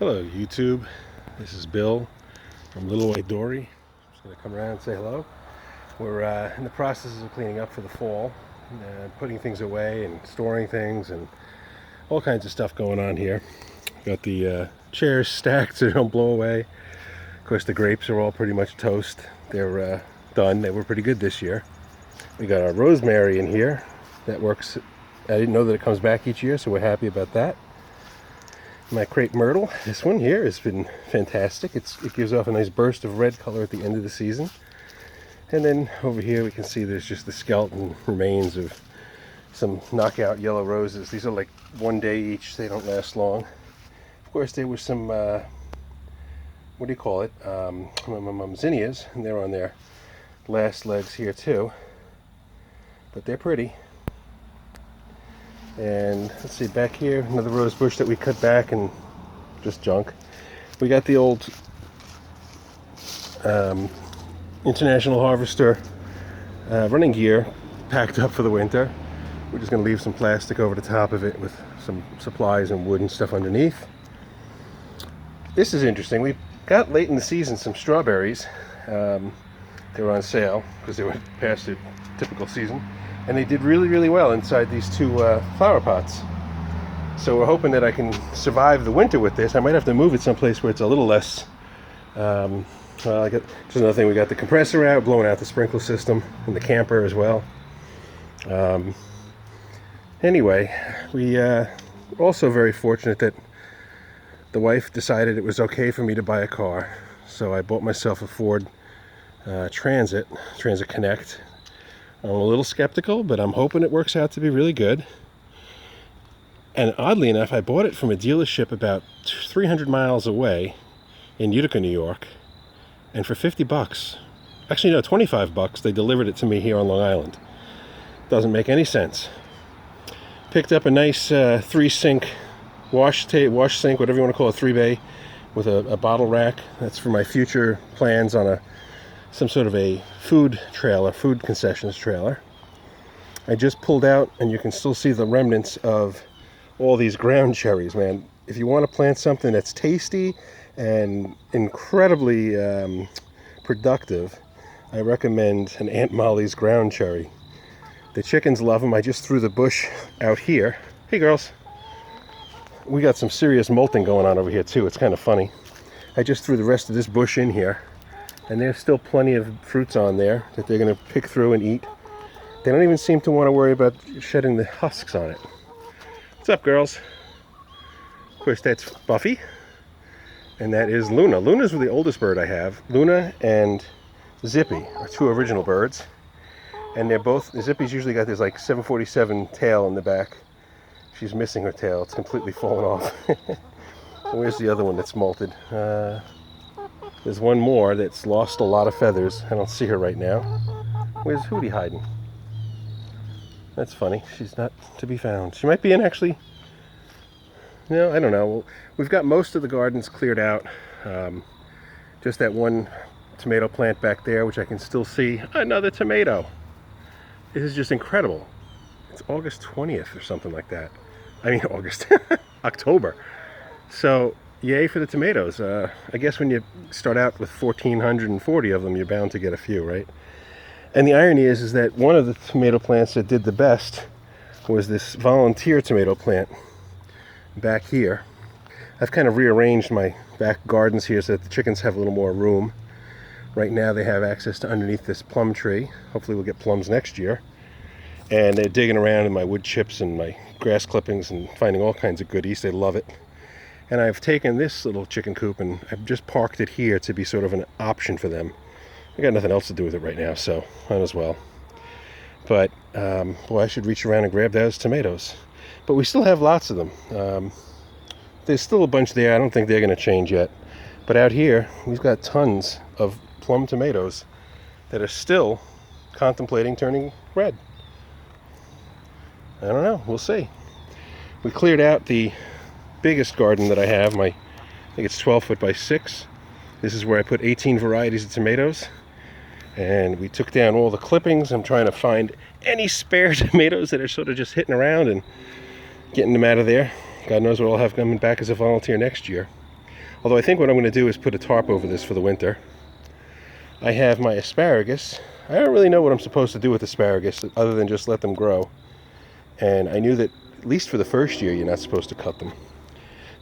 Hello YouTube, this is Bill from Little White Dory. Just going to come around and say hello. We're in the process of cleaning up for the fall, putting things away and storing things and all kinds of stuff going on here. Got the chairs stacked so they don't blow away. Of course the grapes are all pretty much toast. They're done. They were pretty good this year. We got our rosemary in here that works. I didn't know that it comes back each year, so we're happy about that. My crepe myrtle, this one here has been fantastic. It gives off a nice burst of red color at the end of the season. And then over here we can see there's just the skeleton remains of some knockout yellow roses. These are like 1 day each, they don't last long. Of course there was some, what do you call it, zinnias, and they're on their last legs here too. But they're pretty. And let's see, back here, another rose bush that we cut back and just junk. We got the old International Harvester running gear packed up for the winter. We're just going to leave some plastic over the top of it with some supplies and wood and stuff underneath. This is interesting. We got late in the season some strawberries. They were on sale because they were past their typical season. And they did really, really well inside these two flower pots. So we're hoping that I can survive the winter with this. I might have to move it someplace where it's a little less. Well, just another thing, we got the compressor out, blowing out the sprinkler system, and the camper as well. Anyway, we also very fortunate that the wife decided it was okay for me to buy a car. So I bought myself a Ford Transit Connect. I'm a little skeptical, but I'm hoping it works out to be really good. And oddly enough, I bought it from a dealership about 300 miles away in Utica, New York. And for $50, actually no, $25, they delivered it to me here on Long Island. Doesn't make any sense. Picked up a nice 3-sink wash sink, whatever you want to call it, 3-bay, with a bottle rack. That's for my future plans on some sort of a food concessions trailer. I just pulled out, and you can still see the remnants of all these ground cherries, man. If you want to plant something that's tasty and incredibly productive, I recommend an Aunt Molly's ground cherry. The chickens love them. I just threw the bush out here. Hey girls. We got some serious molting going on over here too. It's kind of funny. I just threw the rest of this bush in here. And there's still plenty of fruits on there that they're going to pick through and eat. They don't even seem to want to worry about shedding the husks on it. What's up, girls? Of course, that's Buffy. And that is Luna. Luna's the oldest bird I have. Luna and Zippy are two original birds. And they're both, Zippy's usually got this like 747 tail in the back. She's missing her tail. It's completely fallen off. Where's the other one that's molted? There's one more that's lost a lot of feathers. I don't see her right now. Where's Hootie hiding? That's funny. She's not to be found. She might be in, actually. No, I don't know. We've got most of the gardens cleared out. Just that one tomato plant back there, which I can still see. Another tomato. This is just incredible. It's August 20th or something like that. I mean, August. October. So, yay for the tomatoes. I guess when you start out with 1,440 of them, you're bound to get a few, right? And the irony is that one of the tomato plants that did the best was this volunteer tomato plant back here. I've kind of rearranged my back gardens here so that the chickens have a little more room. Right now they have access to underneath this plum tree. Hopefully we'll get plums next year. And they're digging around in my wood chips and my grass clippings and finding all kinds of goodies. They love it. And I've taken this little chicken coop and I've just parked it here to be sort of an option for them. I got nothing else to do with it right now, so might as well. But, boy, I should reach around and grab those tomatoes. But we still have lots of them. There's still a bunch there. I don't think they're going to change yet. But out here, we've got tons of plum tomatoes that are still contemplating turning red. I don't know. We'll see. We cleared out the biggest garden that I have. I think it's 12 foot by 6. This is where I put 18 varieties of tomatoes. And we took down all the clippings. I'm trying to find any spare tomatoes that are sort of just hitting around and getting them out of there. God knows what I'll have coming back as a volunteer next year. Although I think what I'm going to do is put a tarp over this for the winter. I have my asparagus. I don't really know what I'm supposed to do with asparagus other than just let them grow. And I knew that at least for the first year you're not supposed to cut them.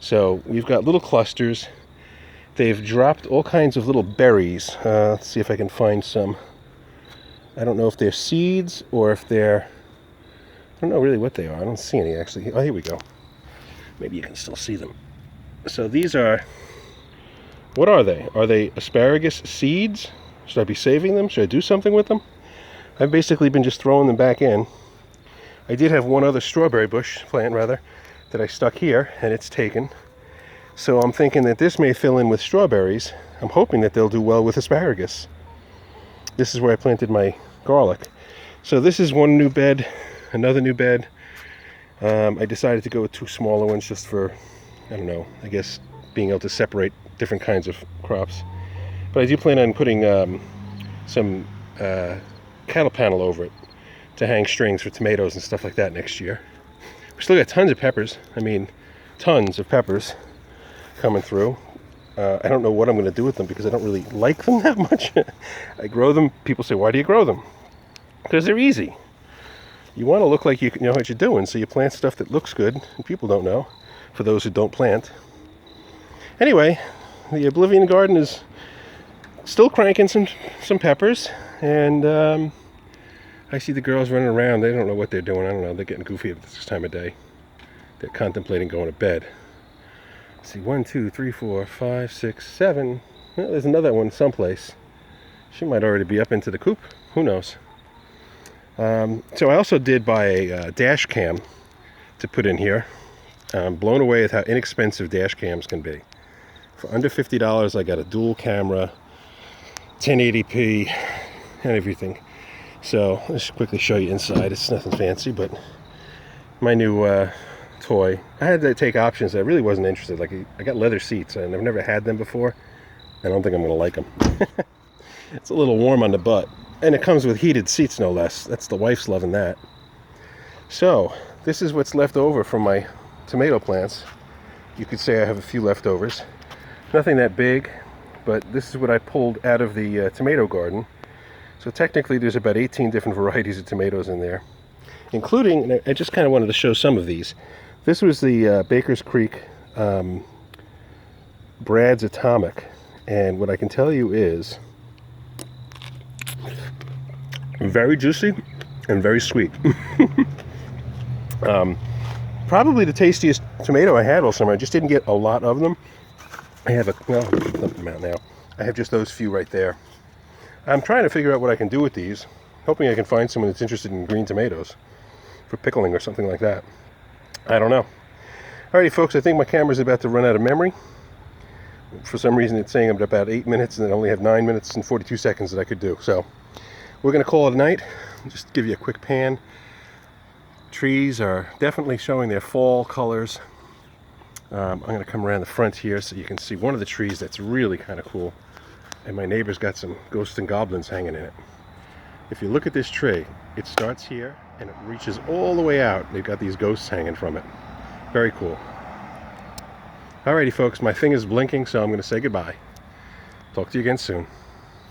So we've got little clusters. They've dropped all kinds of little berries. Let's see if I can find some. I don't know if they're seeds or if they're... I don't know really what they are. I don't see any actually. Oh, here we go. Maybe you can still see them. So these are... What are they? Are they asparagus seeds? Should I be saving them? Should I do something with them? I've basically been just throwing them back in. I did have one other strawberry bush, plant rather, that I stuck here, and it's taken. So I'm thinking that this may fill in with strawberries. I'm hoping that they'll do well with asparagus. This is where I planted my garlic. So this is one new bed, another new bed. I decided to go with two smaller ones just for, I don't know, I guess being able to separate different kinds of crops. But I do plan on putting some cattle panel over it to hang strings for tomatoes and stuff like that next year. We still got tons of peppers. I mean, tons of peppers coming through. I don't know what I'm going to do with them because I don't really like them that much. I grow them. People say, why do you grow them? Because they're easy. You want to look like you know what you're doing, so you plant stuff that looks good and people don't know, for those who don't plant. Anyway, the Oblivion Garden is still cranking some peppers, and I see the girls running around. They don't know what they're doing. I don't know. They're getting goofy at this time of day. They're contemplating going to bed. Let's see, 1, 2, 3, 4, 5, 6, 7. Well, there's another one someplace. She might already be up into the coop. Who knows? So I also did buy a dash cam to put in here. I'm blown away at how inexpensive dash cams can be. For under $50, I got a dual camera, 1080p, and everything. So let's quickly show you inside. It's nothing fancy, but my new toy. I had to take options. I really wasn't interested. Like, I got leather seats, and I've never had them before. I don't think I'm going to like them. It's a little warm on the butt. And it comes with heated seats, no less. That's the wife's loving that. So, this is what's left over from my tomato plants. You could say I have a few leftovers. Nothing that big, but this is what I pulled out of the tomato garden. So technically there's about 18 different varieties of tomatoes in there, including, and I just kind of wanted to show some of these. This was the Baker's Creek Brad's Atomic, and what I can tell you is very juicy and very sweet. Probably the tastiest tomato I had all summer. I just didn't get a lot of them. I have well, I'll dump them out now. I have just those few right there. I'm trying to figure out what I can do with these, hoping I can find someone that's interested in green tomatoes for pickling or something like that. I don't know. Alrighty, folks, I think my camera's about to run out of memory. For some reason, it's saying I'm at about 8 minutes, and I only have 9 minutes and 42 seconds that I could do. So we're going to call it a night. Just give you a quick pan. Trees are definitely showing their fall colors. I'm going to come around the front here so you can see one of the trees that's really kind of cool. And my neighbor's got some ghosts and goblins hanging in it. If you look at this tree, it starts here and it reaches all the way out. They've got these ghosts hanging from it. Very cool. Alrighty, folks, my thing is blinking, so I'm going to say goodbye. Talk to you again soon.